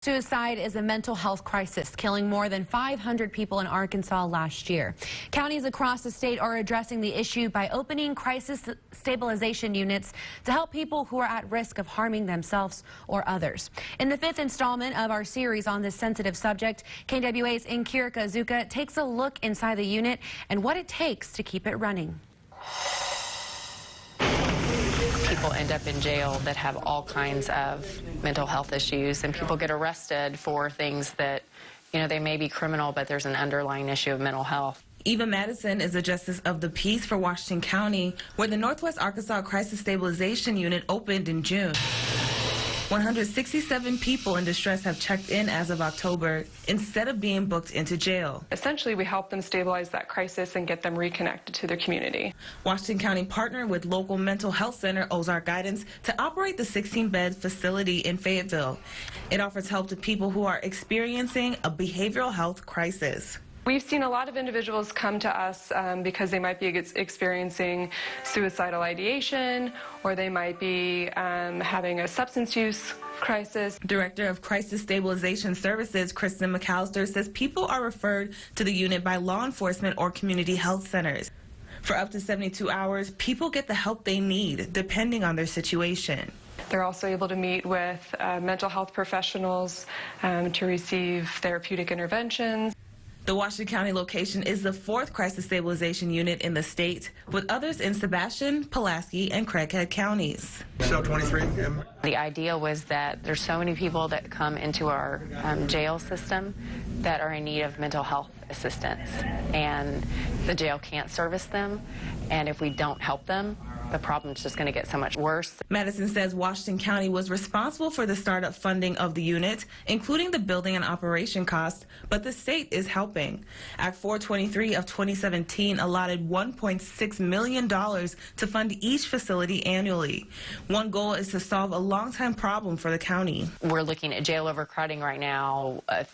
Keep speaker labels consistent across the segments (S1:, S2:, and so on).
S1: Suicide is a mental health crisis, killing more than 500 people in Arkansas last year. Counties across the state are addressing the issue by opening crisis stabilization units to help people who are at risk of harming themselves or others. In the fifth installment of our series on this sensitive subject, KNWA's Nkirika Zuka takes a look inside the unit and what it takes to keep it running.
S2: People end up in jail that have all kinds of mental health issues, and people get arrested for things that, they may be criminal, but there's an underlying issue of mental health.
S3: Eva Madison is a justice of the peace for Washington County, where the Northwest Arkansas Crisis Stabilization Unit opened in June. 167 people in distress have checked in as of October instead of being booked into jail.
S4: Essentially, we help them stabilize that crisis and get them reconnected to their community.
S3: Washington County partnered with local mental health center Ozark Guidance to operate the 16-bed facility in Fayetteville. It offers help to people who are experiencing a behavioral health crisis.
S4: We've seen a lot of individuals come to us because they might be experiencing suicidal ideation, or they might be having a substance use crisis.
S3: Director of Crisis Stabilization Services, Kristen McAllister, says people are referred to the unit by law enforcement or community health centers. For up to 72 hours, people get the help they need, depending on their situation.
S4: They're also able to meet with mental health professionals to receive therapeutic interventions.
S3: The Washington County location is the 4th crisis stabilization unit in the state, with others in Sebastian, Pulaski, and Craighead counties.
S5: Cell 23.
S2: The idea was that there's so many people that come into our jail system that are in need of mental health assistance, and the jail can't service them, and if we don't help them, the problem's just going to get so much worse.
S3: Madison says Washington County was responsible for the startup funding of the unit, including the building and operation costs, but the state is helping. Act 423 of 2017 allotted $1.6 million to fund each facility annually. One goal is to solve a long-time problem for the county.
S2: We're looking at jail overcrowding right now, a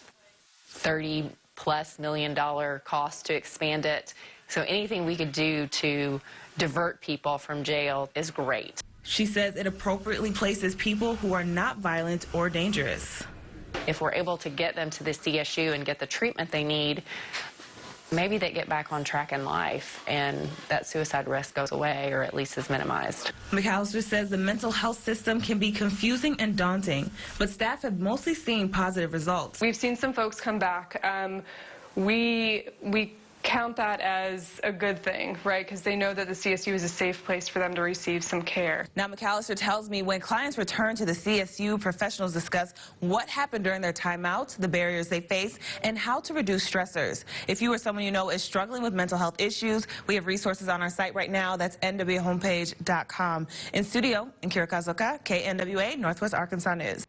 S2: $30+ million cost to expand it. So anything we could do to divert people from jail is great.
S3: She says it appropriately places people who are not violent or dangerous.
S2: If we're able to get them to the CSU and get the treatment they need, maybe they get back on track in life and that suicide risk goes away, or at least is minimized.
S3: McAllister says the mental health system can be confusing and daunting, but staff have mostly seen positive results.
S4: We've seen some folks come back. We count that as a good thing, right? Because they know that the CSU is a safe place for them to receive some care.
S3: Now, McAllister tells me when clients return to the CSU, professionals discuss what happened during their timeout, the barriers they face, and how to reduce stressors. If you or someone you know is struggling with mental health issues, we have resources on our site right now. That's nwahomepage.com. In studio, Nkirika Zuka, KNWA, Northwest Arkansas News.